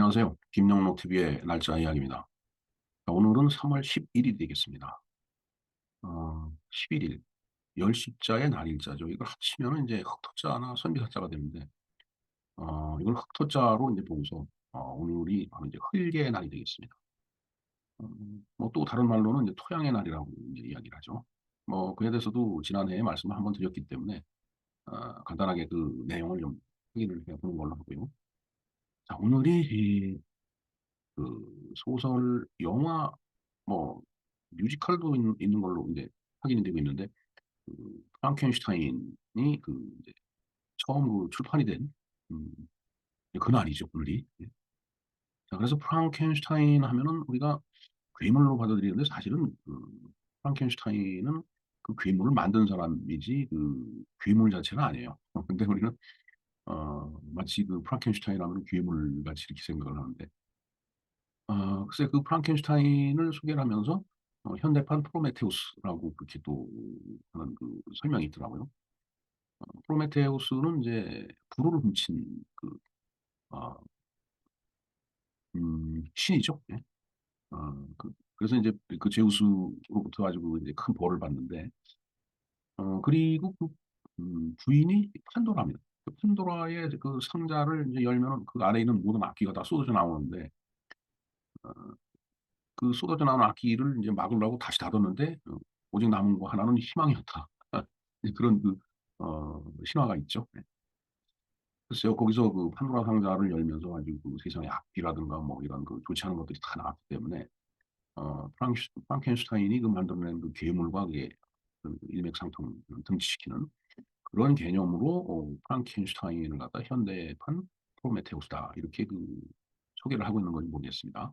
안녕하세요. 김영록 TV의 날짜 이야기입니다. 자, 오늘은 3월 11일이 되겠습니다. 11일, 열십자의 날일자죠. 이걸 합치면 이제 흑토자나 선비사자가 되는데, 이걸 흑토자로 이제 보고서, 오늘이 바로 이제 흙의 날이 되겠습니다. 뭐 또 다른 말로는 이제 토양의 날이라고 이제 이야기를 하죠. 뭐, 그에 대해서도 지난해에 말씀을 한번 드렸기 때문에, 간단하게 그 내용을 좀 확인을 해보는 걸로 하고요. 자, 오늘이 그 소설, 영화, 뭐 뮤지컬도 있는 걸로 이제 확인이 되고 있는데, 프랑켄슈타인이 이제 처음 출판이 된 음 그날이죠, 오늘이. 예. 자, 그래서 프랑켄슈타인 하면은 우리가 괴물로 받아들이는데, 사실은 프랑켄슈타인은 그 괴물을 만든 사람이지 그 괴물 자체는 아니에요. 근데 우리는 마치 그 프랑켄슈타인 하면 괴물같이 이렇게 생각을 하는데, 글쎄 그 프랑켄슈타인을 소개를 하면서 현대판 프로메테우스라고 그렇게 또 하는 그 설명이 있더라고요. 프로메테우스는 이제 불을 훔친 아 신이죠. 예. 그래서 인제 그 제우스로부터 가지고 이제 큰 벌을 받는데, 그리고 부인이 판도라입니다. 그 판도라의 그 상자를 이제 열면은 그 안에 있는 모든 악기가 다 쏟아져 나오는데, 어 그 쏟아져 나오는 악기를 인제 막으려고 다시 닫았는데, 오직 남은 거 하나는 희망이었다. 이제 그런 신화가 있죠. 네. 글쎄요. 거기서 그 판도라 상자를 열면서 가지고 그 세상에 악기라든가 뭐 이런 그 좋지 않은 것들이 다 나왔기 때문에, 프랑켄슈타인이 그 만들어낸 그 괴물과 그게 그 일맥상통 등치시키는 그런 개념으로 프랑켄슈타인을 갖다 현대판 프로메테우스다, 이렇게 소개를 하고 있는 건지 모르겠습니다.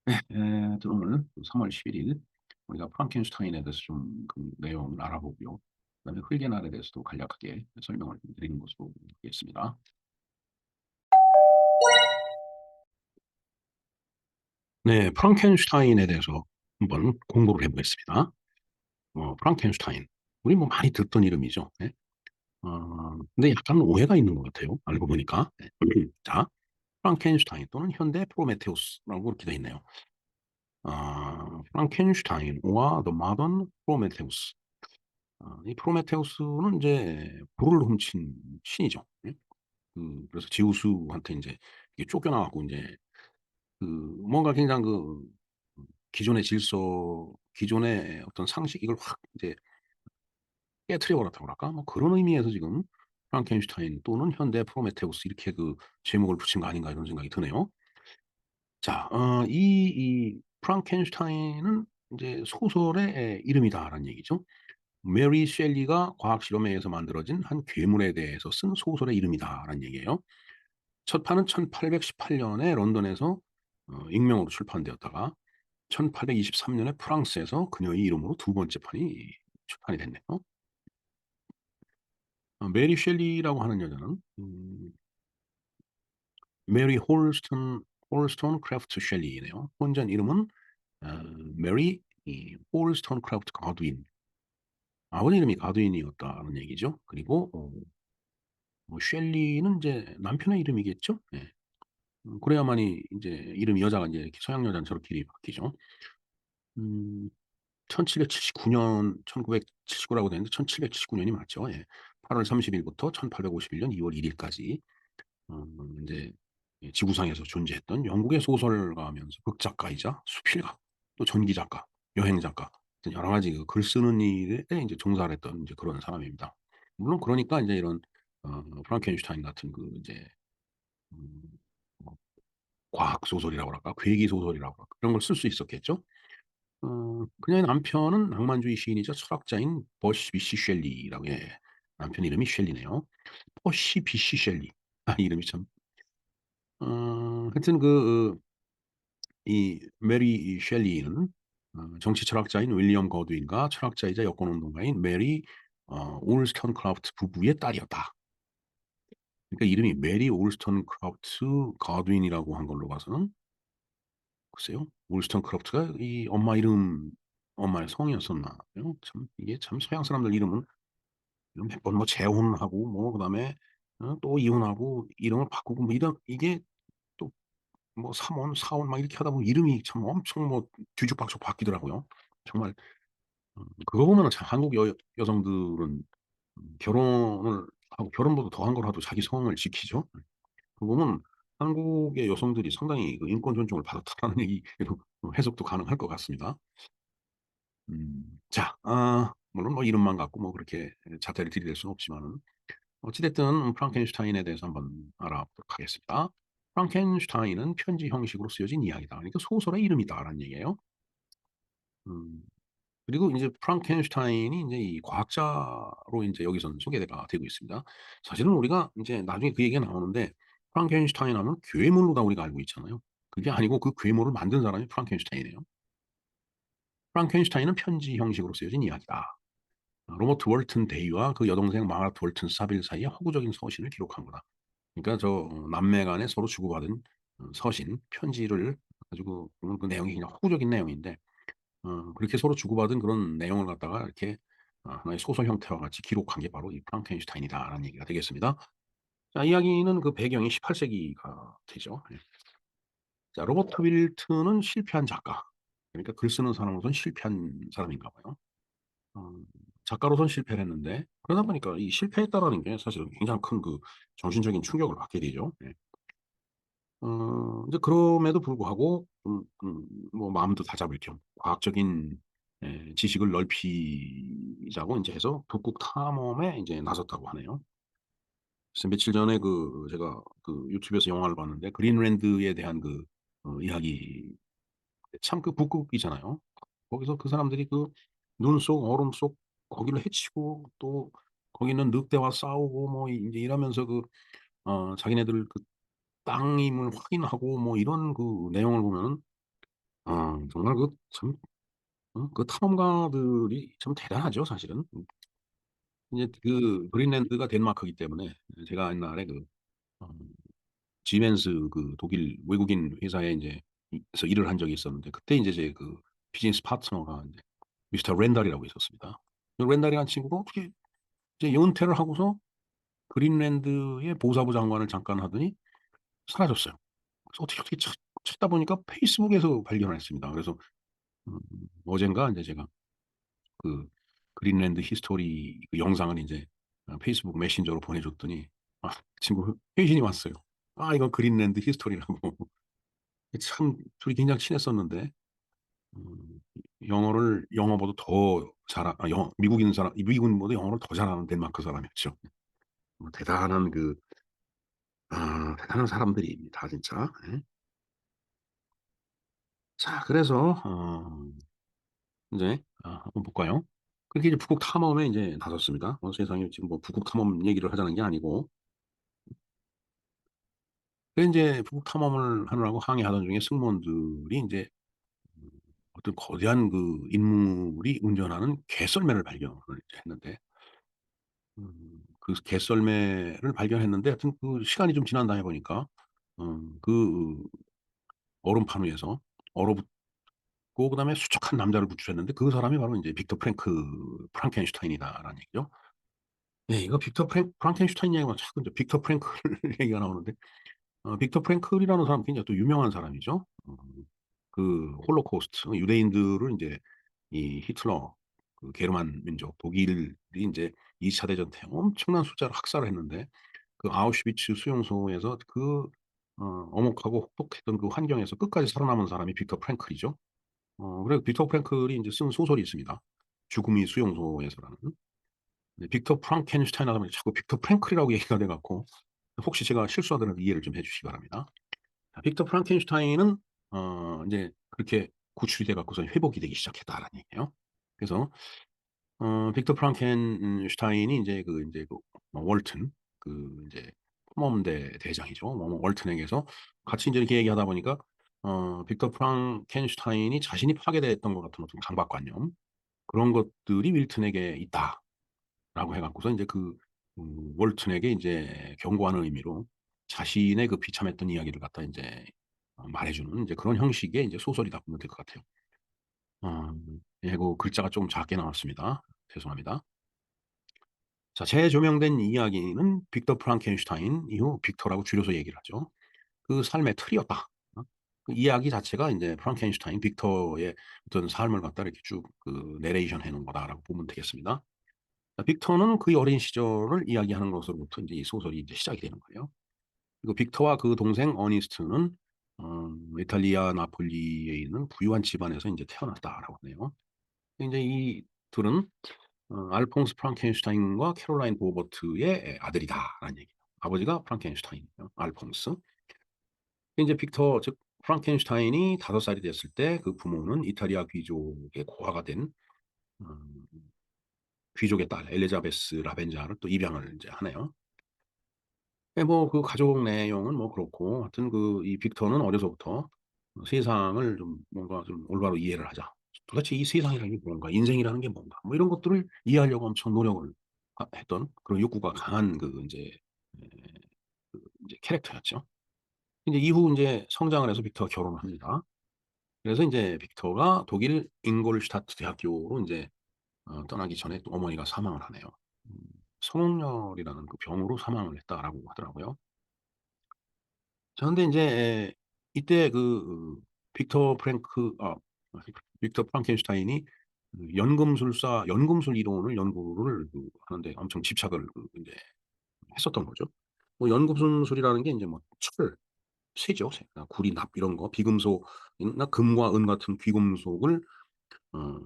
하여튼 오늘 3월 11일 우리가 프랑켄슈타인에 대해서 좀 그 내용을 알아보고요. 그다음에 흙의 날에 대해서도 간략하게 설명을 드리는 것으로 하겠습니다. 네. 프랑켄슈타인에 대해서 한번 공부를 해 보겠습니다. 프랑켄슈타인. 우리 뭐 많이 듣던 이름이죠. 네. 근데 약간 오해가 있는 것 같아요, 알고 보니까. 네. 자, 프랑켄슈타인 또는 현대 프로메테우스라고 이렇게 되어 있네요. 프랑켄슈타인과 The Modern Prometheus. 이 프로메테우스는 인제 불을 훔친 신이죠. 예. 그래서 제우스한테 인제 이게 쫓겨나 갖고 인제 뭔가 굉장히 기존의 질서, 기존의 어떤 상식, 이걸 확 이제 깨트려 버렸다고 그럴까? 뭐 그런 의미에서 지금 프랑켄슈타인 또는 현대 프로메테우스 이렇게 제목을 붙인 거 아닌가, 이런 생각이 드네요. 자, 이 프랑켄슈타인은 인제 소설의 이름이다라는 얘기죠. 메리 셸리가 과학 실험에 의해서 만들어진 한 괴물에 대해서 쓴 소설의 이름이다라는 얘기예요. 첫 판은 1818 년에 런던에서 익명으로 출판되었다가 1823 년에 프랑스에서 그녀의 이름으로 두 번째 판이 출판이 됐네요. 메리 셸리라고 하는 여자는 메리 홀스톤 크래프트 셸리네요. 혼전 이름은 어 메리 홀스톤 크래프트 가드윈. 아버지 이름이 가드윈이었다는 얘기죠. 그리고 뭐 셸리는 인제 남편의 이름이겠죠? 예. 그래야만이 인제 이름이 여자가 인제 이렇게 서양 여자는 저렇게 이름이 바뀌죠. 음 1779 년, 1979 라고 되어 있는데 1779 년이 맞죠. 예. 8월 30 일부터 1851년 2월 1 일까지 인제 지구상에서 존재했던 영국의 소설가면서 극작가이자 수필가, 또 전기작가, 여행작가 같은 여러 가지 글 쓰는 일에 인제 종사를 했던 인제 그런 사람입니다. 물론 그러니까 인제 이런 프랑켄슈타인 같은 이제 음 뭐 과학 소설이라고 그럴까? 괴기 소설이라고 그럴까? 그런 걸 쓸 수 있었겠죠. 그녀의 남편은 낭만주의 시인이자 철학자인 버시 비시 셸리라고. 예. 남편 이름이 셸리네요. 퍼시 비시 셸리. 이름이 참. 하여튼 이 메리 셸리는 정치 철학자인 윌리엄 거드윈과 철학자이자 여권 운동가인 메리 올스턴크라프트 부부의 딸이었다. 그러니까 이름이 메리 올스턴크라프트 거드윈이라고 한 걸로 봐서는, 글쎄요. 올스턴크라프트가 이 엄마의 성이었었나 요. 참 이게 참 서양 사람들 이름은 몇 번 뭐 재혼하고 뭐 그다음에 또 이혼하고 이름을 바꾸고 뭐 이런, 이게 또 뭐 삼원, 사원 막 이렇게 하다 보면 이름이 참 엄청 뭐 뒤죽박죽 바뀌더라고요. 정말 그거 보면은 참 한국 여성들은 결혼을 하고 결혼보다 더한 걸 하도 자기 성을 지키죠. 그 보면 한국의 여성들이 상당히 그 인권 존중을 받았다라는 얘기로 해석도 가능할 것 같습니다. 자, 물론 뭐 이름만 갖고 뭐 그렇게 자태를 들이댈 수는 없지만은 어찌 됐든 프랑켄슈타인에 대해서 한번 알아보도록 하겠습니다. 프랑켄슈타인은 편지 형식으로 쓰여진 이야기다. 그러니까 소설의 이름이다라는 얘기예요. 음 그리고 인제 프랑켄슈타인이 인제 이 과학자로 인제 여기서는 소개가 되고 있습니다. 사실은 우리가 인제 나중에 그 얘기가 나오는데 프랑켄슈타인 하면 괴물로 다 우리가 알고 있잖아요. 그게 아니고 그 괴물을 만든 사람이 프랑켄슈타인이에요. 프랑켄슈타인은 편지 형식으로 쓰여진 이야기다. 로버트 월튼 데이와 그 여동생 마가렛 월튼 사빌 사이의 허구적인 서신을 기록한 거다. 그러니까 남매 간에 서로 주고받은 서신, 편지를 가지고 그 내용이 그냥 허구적인 내용인데 그렇게 서로 주고받은 그런 내용을 갖다가 이렇게 하나의 소설 형태와 같이 기록한 게 바로 이 프랑켄슈타인이다라는 얘기가 되겠습니다. 자, 이야기는 그 배경이 18 세기가 되죠. 예. 자, 로버트 윌튼은 실패한 작가. 그러니까 글 쓰는 사람으로서는 실패한 사람인가 봐요. 어 작가로선 실패를 했는데 그러다 보니까 이 실패했다라는 게 사실은 굉장히 큰 그 정신적인 충격을 받게 되죠. 예. 이제 그럼에도 불구하고 뭐 마음도 다잡을 겸 과학적인 지식을 넓히자고 인제 해서 북극 탐험에 인제 나섰다고 하네요. 그래서 며칠 전에 제가 유튜브에서 영화를 봤는데 그린랜드에 대한 이야기 참 북극이잖아요. 거기서 그 사람들이 눈 속 얼음 속 거기를 헤치고 또 거기 있는 늑대와 싸우고 뭐 인제 이러면서 자기네들 땅임을 확인하고 뭐 이런 내용을 보면은 정말 참 탐험가들이 참 대단하죠 사실은. 이제 그린랜드가 덴마크이기 때문에 제가 옛날에 어 지멘스 독일 외국인 회사에 인제 서 일을 한 적이 있었는데 그때 인제 제 비즈니스 파트너가 인제 미스터 렌달이라고 있었습니다. 그 렌달이라는 친구가 어떻게 이제 은퇴를 하고서 그린랜드의 보사부 장관을 잠깐 하더니 사라졌어요. 그래서 어떻게 찾다 보니까 페이스북에서 발견을 했습니다. 그래서 음 어젠가 인제 제가 그 그린랜드 히스토리 영상을 인제 페이스북 메신저로 보내 줬더니 그 친구 회신이 왔어요. 이건 그린랜드 히스토리라고. 참 둘이 굉장히 친했었는데 음 영어를 영어보다 더 영어 미국인보다 영어를 더 잘하는 덴마크 사람이었죠. 대단한 대단한 사람들입니다 진짜. 예. 자, 그래서 인제 한번 볼까요? 그렇게 이제 북극 탐험에 인제 나섰습니다. 세상에 지금 뭐 북극 탐험 얘기를 하자는 게 아니고 인제 북극 탐험을 하느라고 항해하던 중에 승무원들이 인제 음 어떤 거대한 인물이 운전하는 개썰매를 발견을 이제 했는데 그 개썰매를 발견했는데 하여튼 시간이 좀 지난 다음에 보니까 얼음판 위에서 얼어붙고 그다음에 수척한 남자를 구출했는데 그 사람이 바로 인제 빅터 프랑켄슈타인이다라는 얘기죠. 네. 이거 프랑켄슈타인 얘기하면 자꾸 인제 빅터 프랭클 얘기가 나오는데 빅터 프랭클이라는 사람은 굉장히 또 유명한 사람이죠. 홀로코스트 유대인들을 인제 이 히틀러 게르만 민족 독일이 인제 2차 대전 때 엄청난 숫자로 학살을 했는데 아우슈비츠 수용소에서 엄혹하고 혹독했던 그 환경에서 끝까지 살아남은 사람이 빅터 프랭클이죠. 그래서 빅터 프랭클이 인제 쓴 소설이 있습니다. 죽음의 수용소에서라는. 네, 빅터 프랑켄슈타인 하다 보니 자꾸 빅터 프랭클이라고 얘기가 돼 갖고 혹시 제가 실수하더라도 이해를 좀 해 주시기 바랍니다. 자, 빅터 프랑켄슈타인은 인제 그렇게 구출이 돼 갖고서 회복이 되기 시작했다라는 얘기예요. 그래서 빅터 프랑켄슈타인이 인제 월튼 인제 탐험대 대장이죠. 월튼에게서 같이 인제 이렇게 얘기하다 보니까 빅터 프랑켄슈타인이 자신이 파괴됐던 것 같은 어떤 강박관념 그런 것들이 윌튼에게 있다라고 해 갖고서 인제 월튼에게 인제 경고하는 의미로 자신의 비참했던 이야기를 갖다 인제 말해 주는 인제 그런 형식의 인제 소설이다 보면 될 것 같아요. 예, 글자가 좀 작게 나왔습니다. 죄송합니다. 자, 재조명된 이야기는 빅터 프랑켄슈타인 이후 빅터라고 줄여서 얘기를 하죠. 그 삶의 틀이었다. 그 이야기 자체가 인제 프랑켄슈타인 빅터의 어떤 삶을 갖다 이렇게 쭉 그 내레이션 해 놓은 거다라고 보면 되겠습니다. 빅터는 그의 어린 시절을 이야기하는 것으로부터 인제 이 소설이 인제 시작이 되는 거예요. 그리고 빅터와 그 동생 어니스트는 이탈리아 나폴리에 있는 부유한 집안에서 인제 태어났다라고 하네요. 인제 이 둘은 알퐁스 프랑켄슈타인과 캐롤라인 보버트의 아들이다라는 얘기예요. 아버지가 프랑켄슈타인이에요, 알퐁스. 인제 빅터 즉 프랑켄슈타인이 5 살이 됐을 때 그 부모는 이탈리아 귀족의 고아가 된 음 귀족의 딸 엘리자베스 라벤자를 또 입양을 인제 하네요. 예 뭐 그 가족 내용은 뭐 그렇고 하여튼 그 이 빅터는 어려서부터 세상을 좀 뭔가 좀 올바로 이해를 하자. 도대체 이 세상이라는 게 뭔가, 인생이라는 게 뭔가, 뭐 이런 것들을 이해하려고 엄청 노력을 했던 그런 욕구가 강한 그 인제 예 그 인제 캐릭터였죠. 근데 이후 인제 성장을 해서 빅터가 결혼을 합니다. 그래서 인제 빅터가 독일 잉골슈타트 대학교로 인제 떠나기 전에 또 어머니가 사망을 하네요. 음 성홍열이라는 그 병으로 사망을 했다라고 하더라고요. 자 근데 인제 이때 빅터 프랭크 빅터 프랑켄슈타인이 그 연금술 이론을 연구를 하는데 엄청 집착을 인제 했었던 거죠. 뭐 연금술이라는 게 인제 뭐 쇠죠. 쇠. 구리, 납 이런 거 비금속이나 금과 은 같은 귀금속을 어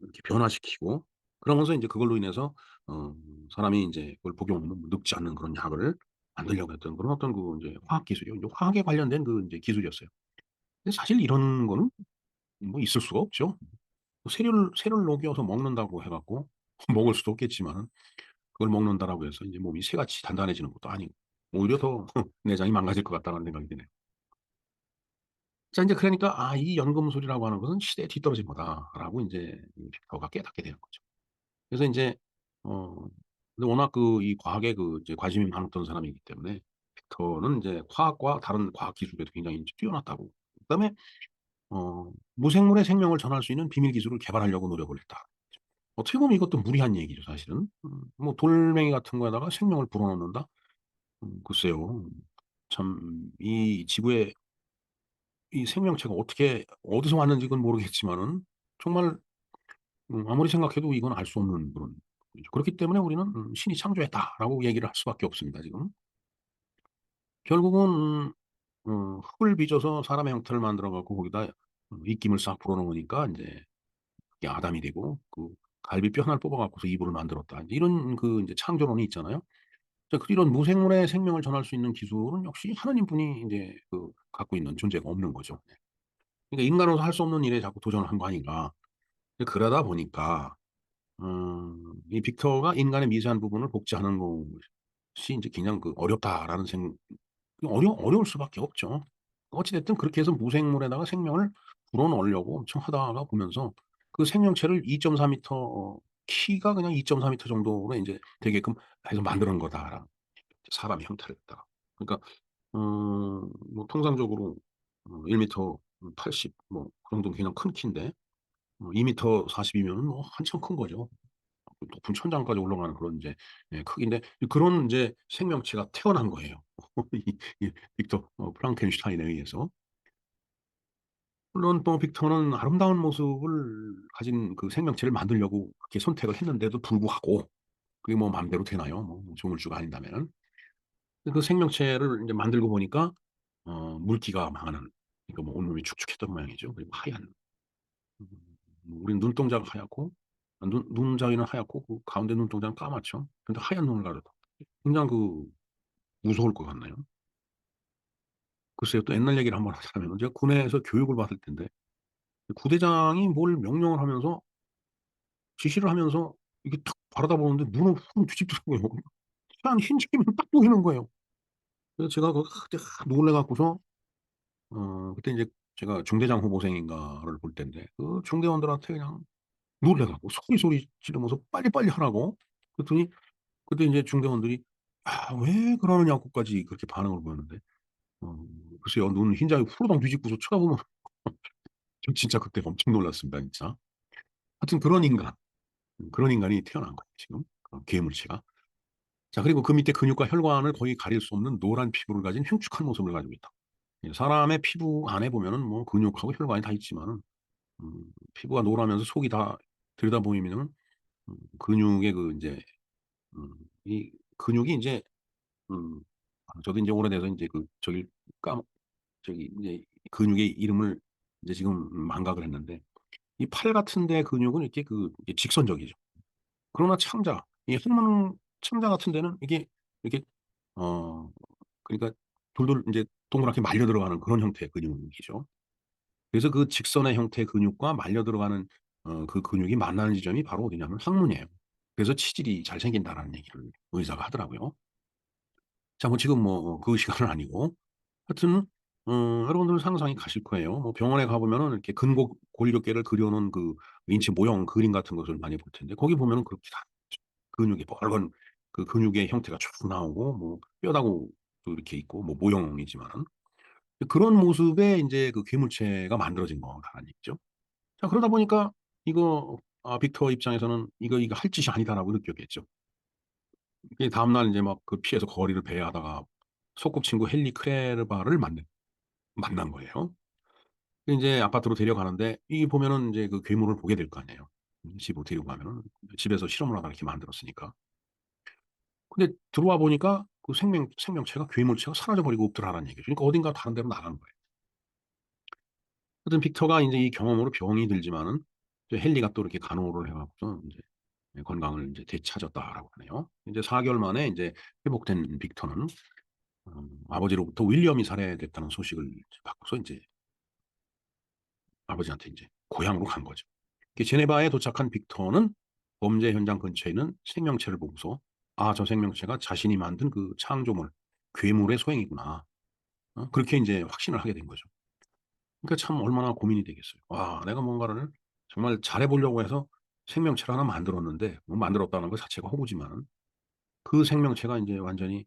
이렇게 변화시키고 그러면서 인제 그걸로 인해서 어 사람이 인제 그걸 복용하면 뭐 늙지 않는 그런 약을 만들려고 했던 그런 어떤 그 인제 화학 기술이요. 인제 화학에 관련된 그 인제 기술이었어요. 근데 사실 이런 거는 뭐 있을 수가 없죠. 쇠를 녹여서 먹는다고 해 갖고 먹을 수도 없겠지만은 그걸 먹는다라고 해서 인제 몸이 쇠같이 단단해지는 것도 아니고 오히려 더 내장이 망가질 것 같다는 생각이 드네요. 자 인제 그러니까 '아 이 연금술이라고 하는 것은 시대에 뒤떨어진 거다.'라고 인제 빅터가 깨닫게 되는 거죠. 그래서 인제 어 근데 워낙 이 과학에 이제 관심이 많았던 사람이기 때문에 빅터는 인제 화학과 다른 과학 기술에도 굉장히 인제 뛰어났다고. 그다음에 무생물의 생명을 전할 수 있는 비밀 기술을 개발하려고 노력을 했다. 어떻게 보면 이것도 무리한 얘기죠 사실은. 뭐 돌멩이 같은 거에다가 생명을 불어넣는다? 글쎄요. 참 이 지구에 이 생명체가 어떻게 어디서 왔는지 그건 모르겠지만은 정말 아무리 생각해도 이건 알 수 없는 그런 일이죠. 그렇기 때문에 우리는 '신이 창조했다.'라고 얘기를 할 수밖에 없습니다 지금. 결국은 흙을 빚어서 사람의 형태를 만들어 갖고 거기다 입김을 싹 불어넣으니까 인제 그게 아담이 되고 갈비뼈 하나를 뽑아 갖고서 이불을 만들었다. 이런 인제 창조론이 있잖아요. 자 이런 무생물의 생명을 전할 수 있는 기술은 역시 하나님뿐이 인제 갖고 있는 존재가 없는 거죠. 네. 그러니까 '인간으로서 할 수 없는 일에 자꾸 도전을 한 거 아닌가.' 그러다 보니까 이 빅터가 인간의 미세한 부분을 복제하는 것이 인제 그냥 '어렵다.'라는 어려울 수밖에 없죠. 어찌 됐든 그렇게 해서 무생물에다가 생명을 불어넣으려고 엄청 하다가 보면서 그 생명체를 2.4 미터 키가 그냥 2.4 미터 정도로 인제 되게끔 해서 만드는 거다라는 사람의 형태를 갖다가. 그러니까 뭐 통상적으로 1 미터 80 뭐 그 정도면 그냥 큰 키인데 2 미터 40 이면은 뭐 한참 큰 거죠. 높은 천장까지 올라가는 그런 인제 크기인데 그런 인제 생명체가 태어난 거예요. 이 빅터 프랑켄슈타인에 의해서. 물론 또 빅터는 아름다운 모습을 가진 그 생명체를 만들려고 그렇게 선택을 했는데도 불구하고 그게 뭐 맘대로 되나요? 뭐 조물주가 아닌다면은. 그 생명체를 인제 만들고 보니까 물기가 많은 그러니까 뭐 온몸이 축축했던 모양이죠. 그리고 하얀 음 우리는 눈동자가 하얗고 눈자위는 하얗고 그 가운데 눈동자는 까맣죠. 근데 하얀 눈을 가졌다. 굉장히 무서울 것 같나요? 글쎄요. 또 옛날 얘기를 한번 하자면은 제가 군에서 교육을 받을 때인데 부대장이 뭘 명령을 하면서 지시를 하면서 이게 탁 바라다 보는데 눈을 훅 뒤집더라고요. 하얀 흰색이만 딱 보이는 거예요. 그래서 제가 그때 놀라 갖고서 그때 인제 제가 중대장 후보생인가를 볼 때인데 그 중대원들한테 그냥 놀라 갖고 소리 지르면서 빨리빨리 하라고 그랬더니 그때 인제 중대원들이 "아 왜 그러느냐."고까지 그렇게 반응을 보였는데 어 글쎄요. 눈 흰자에 후루덩 뒤집고서 쳐다보면 저 진짜 그때 엄청 놀랐습니다 진짜. 하여튼 그런 인간이 태어난 거예요 지금 괴물체가. 자 그리고 그 밑에 근육과 혈관을 거의 가릴 수 없는 노란 피부를 가진 흉측한 모습을 가지고 있다. 사람의 피부 안에 보면은 뭐 근육하고 혈관이 다 있지만은 피부가 노라면서 속이 다 들여다보이면은 근육의 그 인제 음 이 근육이 인제 음 저도 인제 오래돼서 인제 그 저기 까먹 저기 인제 근육의 이름을 이제 지금 망각을 했는데, 이 팔 같은 데 근육은 이렇게 이게 직선적이죠. 그러나 창자, 이 한문 창자 같은 데는 이게 이렇게 어 그러니까 돌돌 인제 동그랗게 말려 들어가는 그런 형태의 근육이죠. 그래서 그 직선의 형태의 근육과 말려 들어가는 그 근육이 만나는 지점이 바로 어디냐면 항문이에요. 그래서 "치질이 잘 생긴다."라는 얘기를 의사가 하더라고요. 자 뭐 지금 뭐 그 시간은 아니고, 하여튼 여러분들 상상이 가실 거예요. 뭐 병원에 가 보면은 이렇게 근골격계를 그려 놓은 그 인체 모형 그림 같은 것을 많이 볼 텐데, 거기 보면은 그렇게 다 근육이 뻘건 그 근육의 형태가 쭉 나오고 뭐 뼈다구 또 이렇게 있고 뭐 모형이지만은 그런 모습의 인제 그 괴물체가 만들어진 거다라는 얘기죠. 자 그러다 보니까 이거 빅터 입장에서는 '이거 할 짓이 아니다.'라고 느꼈겠죠. 이 다음날 인제 막 그 피해서 거리를 배회하다가 소꿉친구 헨리 크레르바를 만난 거예요. 인제 아파트로 데려가는데 이 보면은 인제 그 괴물을 보게 될 거 아니에요. 집으로 데리고 가면은 집에서 실험을 하다가 이렇게 만들었으니까. 근데 들어와 보니까 그 생명체가 괴물체가 사라져 버리고 없더라라는 얘기죠. 그러니까 어딘가 다른 데로 나간 거예요. 하여튼 빅터가 인제 이 경험으로 병이 들지만은 이제 헨리가 또 이렇게 간호를 해 갖고서 인제 건강을 인제 되찾았다라고 하네요. 인제 4 개월 만에 인제 회복된 빅터는 아버지로부터 윌리엄이 살해됐다는 소식을 이제 받고서 인제 아버지한테 인제 고향으로 간 거죠. 그 제네바에 도착한 빅터는 범죄 현장 근처에 있는 생명체를 보고서 '아 저 생명체가 자신이 만든 그 창조물, 괴물의 소행이구나.' 그렇게 인제 확신을 하게 된 거죠. 그러니까 참 얼마나 고민이 되겠어요. '와 내가 뭔가를 정말 잘해 보려고 해서 생명체를 하나 만들었는데' 뭐 만들었다는 것 자체가 허구지만은 그 생명체가 인제 완전히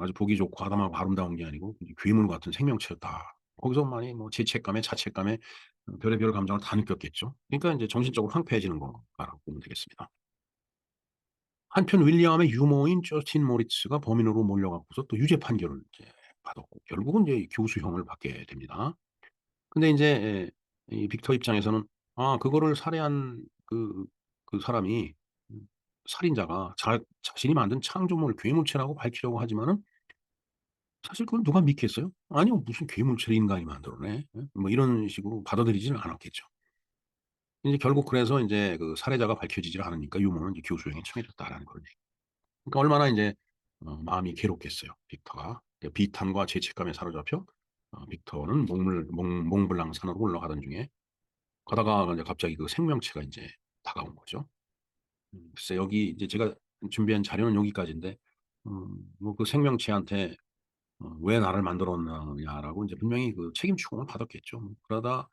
아주 보기 좋고 아담하고 아름다운 게 아니고 이제 괴물 같은 생명체였다. 거기서 많이 뭐 죄책감에 자책감에 별의별 감정을 다 느꼈겠죠. 그러니까 인제 정신적으로 황폐해지는 거다라고 보면 되겠습니다. 한편 윌리엄의 유모인 저스틴 모리츠가 범인으로 몰려 갖고서 또 유죄 판결을 이제 받았고 결국은 이제 교수형을 받게 됩니다. 근데 인제 이 빅터 입장에서는 그거를 살해한 그 사람이 살인자가 자신이 만든 창조물 괴물체라고 밝히려고 하지만은 사실 그걸 누가 믿겠어요? "아니요. 무슨 괴물체를 인간이 만들어내." 뭐 이런 식으로 받아들이지는 않았겠죠. 인제 결국 그래서 인제 그 살해자가 밝혀지질 않으니까 유모는 이제 교수형에 처해졌다라는 그런 얘기. 그러니까 얼마나 인제 마음이 괴롭겠어요, 빅터가. 그 비탄과 죄책감에 사로잡혀 빅터는 몽블랑 산으로 올라가던 중에 가다가 인제 갑자기 그 생명체가 인제 다가온 거죠. 글쎄 여기 이제 제가 준비한 자료는 여기까지인데 뭐 그 생명체한테 "왜 나를 만들었느냐."라고 인제 분명히 그 책임 추궁을 받았겠죠. 그러다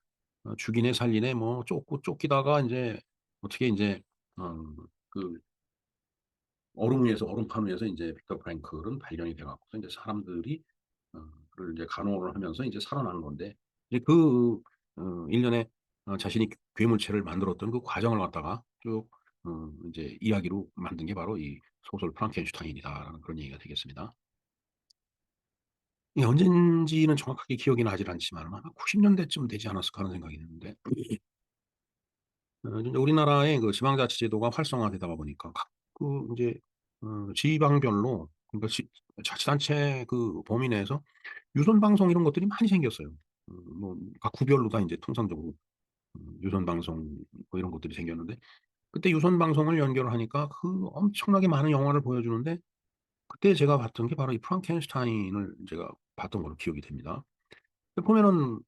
죽이네 살리네 뭐 쫓기다가 인제 어떻게 인제 어 그 얼음 위에서 인제 빅터 프랭클은 발견이 돼 갖고서 인제 사람들이 그를 이제 간호를 하면서 인제 살아나는 건데, 이제 일련의 자신이 괴물체를 만들었던 그 과정을 갖다가 쭉 인제 이야기로 만든 게 바로 이 소설 프랑켄슈타인이다라는 그런 얘기가 되겠습니다. 이게 언젠지는 정확하게 기억이 나질 않지만 아마 90 년대쯤 되지 않았을까 하는 생각이 드는데, 이제 우리나라의 그 지방자치제도가 활성화되다 보니까 각 인제 지방별로 그러니까 자치단체 그 범위 내에서 유선 방송 이런 것들이 많이 생겼어요. 뭐 각 구별로 다 인제 통상적으로 유선 방송 뭐 이런 것들이 생겼는데, 그때 유선 방송을 연결을 하니까 그 엄청나게 많은 영화를 보여주는데 그때 제가 봤던 게 바로 이 프랑켄슈타인을 제가 봤던 걸로 기억이 됩니다. 근데 보면은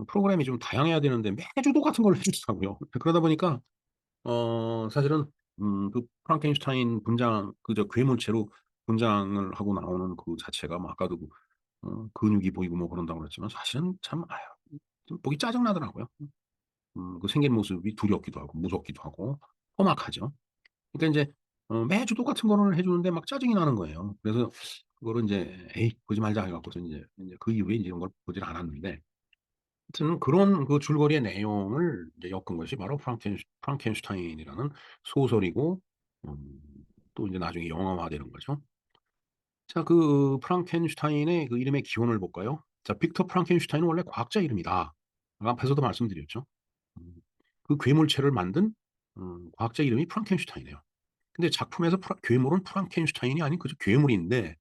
프로그램이 좀 다양해야 되는데 매주 똑같은 걸 해 주더라고요. 그러다 보니까 사실은 그 프랑켄슈타인 분장 괴물체로 분장을 하고 나오는 그 자체가 뭐 아까도 근육이 보이고 뭐 그런다고 그랬지만 사실은 참 좀 보기 짜증 나더라고요. 그 생긴 모습이 두렵기도 하고 무섭기도 하고 험악하죠. 그러니까 인제 매주 똑같은 거를 해 주는데 막 짜증이 나는 거예요. 그래서 그거를 인제 '에이 보지 말자.' 해 갖고서 인제 그 이후에 인제 이런 걸 보질 않았는데, 하여튼 그런 그 줄거리의 내용을 이제 엮은 것이 바로 프랑켄슈타인이라는 소설이고 음 또 인제 나중에 영화화되는 거죠. 자 프랑켄슈타인의 그 이름의 기원을 볼까요? 자, 빅터 프랑켄슈타인은 원래 과학자 이름이다. 앞에서도 말씀드렸죠. 음, 그 괴물체를 만든 과학자 이름이 프랑켄슈타인이에요. 근데 작품에서 괴물은 프랑켄슈타인이 아닌 그저 괴물인데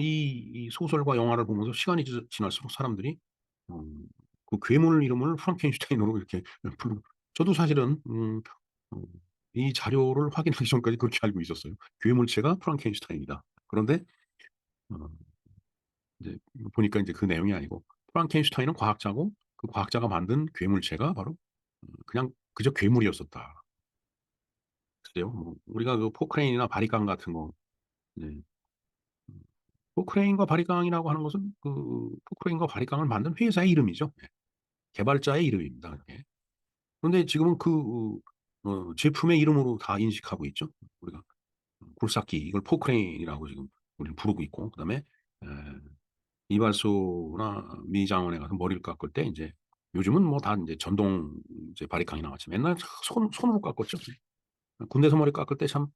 이 소설과 영화를 보면서 시간이 지날수록 사람들이 음, 그 괴물 이름을 프랑켄슈타인으로 이렇게 부르고 저도 사실은 어, 이 자료를 확인하기 전까지 그렇게 알고 있었어요. 괴물체가 프랑켄슈타인이다. 그런데 어, 이제 보니까 이제 그 내용이 아니고 프랑켄슈타인은 과학자고 그 과학자가 만든 괴물체가 바로 그냥 그저 괴물이었었다. 그래요. 뭐 우리가 그 포크레인이나 바리깡 같은 거 네. 포크레인과 바리깡이라고 하는 것은 그 포크레인과 바리깡을 만든 회사의 이름이죠. 네. 개발자의 이름입니다. 그게. 그런데 지금은 그 제품의 이름으로 다 인식하고 있죠. 우리가 굴삭기 이걸 포크레인이라고 지금 우리는 부르고 있고 그다음에 에, 이발소나 미장원에 가서 머리를 깎을 때 이제 요즘은 뭐 다 이제 전동 이제 바리깡이 나왔지만 옛날 손으로 깎았죠. 군대에서 머리 깎을 때 참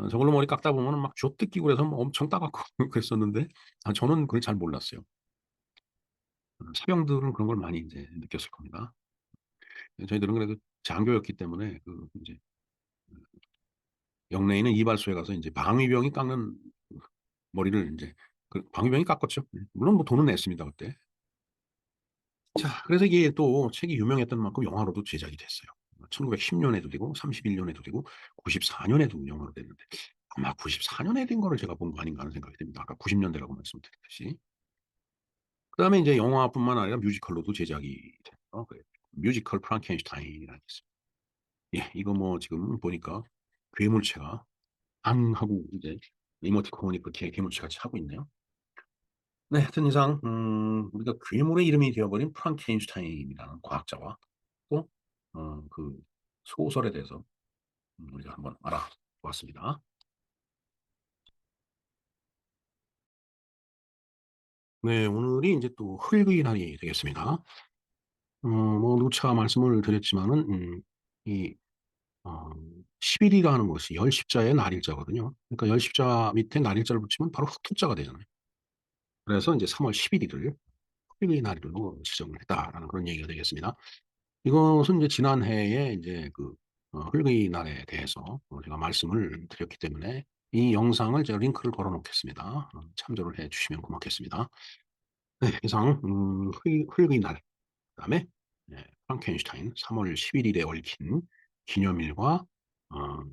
저걸로 머리 깎다 보면 막 쥐어뜯기고 그래서 뭐 엄청 따갑고 그랬었는데 저는 그걸 잘 몰랐어요. 사병들은 그런 걸 많이 이제 느꼈을 겁니다. 저희들은 그래도 장교였기 때문에 그 이제 영내에 있는 이발소에 가서 이제 방위병이 깎는 머리를 이제 그 방위병이 깎았죠. 물론 뭐 돈은 냈습니다 그때. 자, 그래서 이게 또 책이 유명했던 만큼 영화로도 제작이 됐어요. 1910년에도 되고 31년에도 되고 94년에도 영화로 됐는데 아마 94년에 된 거를 제가 본 거 아닌가 하는 생각이 듭니다. 아까 90년대라고 말씀드렸듯이. 그다음에 이제 영화뿐만 아니라 뮤지컬로도 제작이 됐죠. 뮤지컬 프랑켄슈타인이라는 게 있습니다. 예, 이거 뭐 지금 보니까 괴물체가 앙 하고 이제 이모티콘이 그렇게 괴물체 같이 하고 있네요. 네, 하여튼 이상 우리가 괴물의 이름이 되어버린 프랑켄슈타인이라는 과학자와 또 그 소설에 대해서 우리가 한번 알아보았습니다. 네, 오늘이 이제 또 흙의 날이 되겠습니다. 뭐 누차 말씀을 드렸지만은 이 어, 10일이라는 것이 열십자의 날일자거든요. 그러니까 열십자 밑에 날일자를 붙이면 바로 흑토자가 되잖아요. 그래서 이제 3월 11일을 흙의 날로 지정을 했다라는 그런 얘기가 되겠습니다. 이것은 이제 지난해에 이제 그 흙의 날에 대해서 제가 말씀을 드렸기 때문에 이 영상을 제가 링크를 걸어 놓겠습니다. 참조를 해 주시면 고맙겠습니다. 네, 이상 흙의 날 그다음에 네, 프랑켄슈타인 3월 11일에 얽힌 기념일과 어,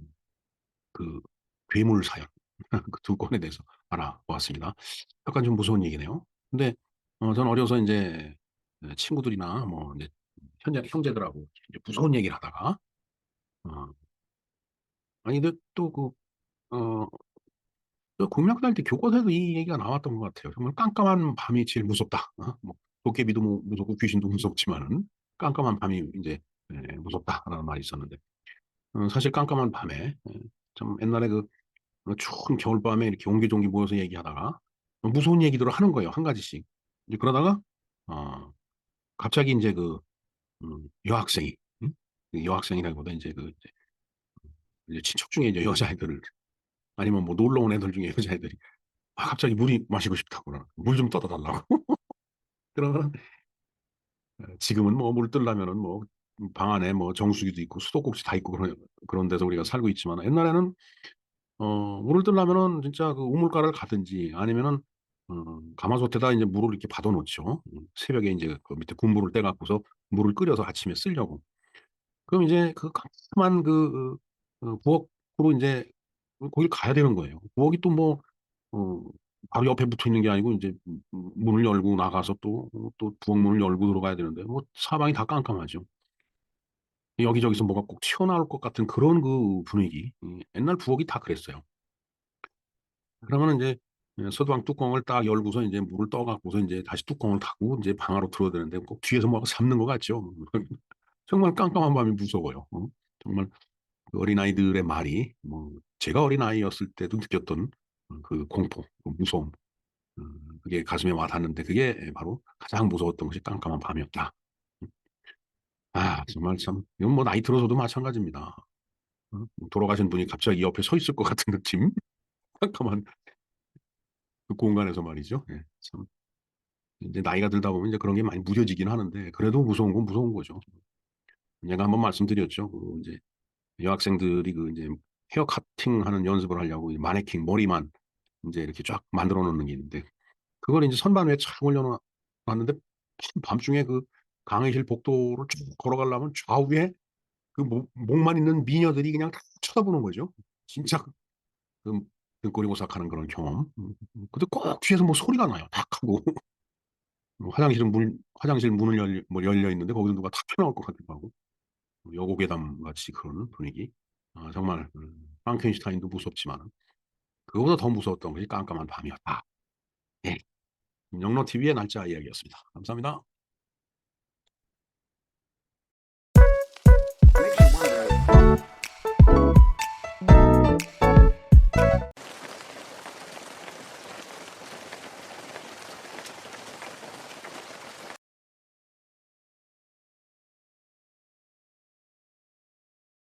그 괴물 사연 그 두 건에 대해서 알아보았습니다. 약간 좀 무서운 얘기네요. 근데 저는 어려서 이제 친구들이나 뭐 이제 형제들하고 이제 무서운 얘기를 하다가 어, 아니 근데 또그 국민학교 다닐 때 교과서에도 이 얘기가 나왔던 것 같아요. 정말 깜깜한 밤이 제일 무섭다. 뭐 도깨비도 무섭고 귀신도 무섭지만은 깜깜한 밤이 이제 무섭다라는 말이 있었는데 사실 깜깜한 밤에 좀 옛날에 그 추운 겨울밤에 이렇게 옹기종기 모여서 얘기하다가 무서운 얘기들을 하는 거예요. 한 가지씩. 이제 그러다가 어, 갑자기 이제 그 여학생이 응? 그 여학생이라기보다 이제 그 이제 친척 중에 이제 여자애들을 아니면 뭐 놀러 온 애들 중에 여자애들이 갑자기 물이 마시고 싶다고 물 좀 떠다 달라고. 그러면 지금은 뭐 물 뜨려면은 뭐 방 안에 뭐 정수기도 있고 수도꼭지 다 있고 그런 데서 우리가 살고 있지만 옛날에는 물을 뜨려면은 진짜 그 우물가를 가든지 아니면은 가마솥에다 이제 물을 이렇게 받아 놓죠. 새벽에 이제 그 밑에 군부를 떼 갖고서 물을 끓여서 아침에 쓰려고. 그럼 이제 그 깜깜한 그 부엌으로 이제 거길 가야 되는 거예요. 부엌이 또 뭐 어, 바로 옆에 붙어 있는 게 아니고 이제 문을 열고 나가서 또 부엌 문을 열고 들어가야 되는데 뭐 사방이 다 깜깜하죠. 여기저기서 뭐가 꼭 튀어나올 것 같은 그런 그 분위기. 옛날 부엌이 다 그랬어요. 그러면 이제 서두왕 뚜껑을 딱 열고서 이제 물을 떠 갖고서 이제 다시 뚜껑을 닫고 이제 방 안으로 들어야 되는데 꼭 뒤에서 뭐가 잡는 것 같죠. 정말 깜깜한 밤이 무서워요. 정말 그 어린아이들의 말이 뭐 제가 어린아이였을 때도 느꼈던 그 공포, 그 무서움 그게 가슴에 와 닿는데 그게 바로 가장 무서웠던 것이 깜깜한 밤이었다. 정말 참 이건 뭐 나이 들어서도 마찬가지입니다. 돌아가신 분이 갑자기 옆에 서 있을 것 같은 느낌? 깜깜한 그 공간에서 말이죠. 예, 참. 이제 나이가 들다 보면 이제 그런 게 많이 무뎌지긴 하는데 그래도 무서운 건 무서운 거죠. 제가 한번 말씀드렸죠. 그 이제 여학생들이 그 이제 헤어 커팅하는 연습을 하려고 이 마네킹 머리만 이제 이렇게 쫙 만들어 놓는 게 있는데 그걸 이제 선반 위에 착 올려 놨는데 밤중에 그 강의실 복도를 쭉 걸어가려면 좌우에 그 목만 있는 미녀들이 그냥 다 쳐다보는 거죠. 진짜 그 등골이 오싹하는 그런 경험. 근데 꼭 뒤에서 뭐 소리가 나요. 탁 하고 화장실 문을 열려 있는데 거기서 누가 탁 튀어나올 것 같기도 하고 여고괴담 같이 그런 분위기. 아, 정말 프랑켄슈타인도 무섭지만 그거보다 더 무서웠던 것이 깜깜한 밤이었다. 예. 영러 TV의 날짜 이야기였습니다. 감사합니다.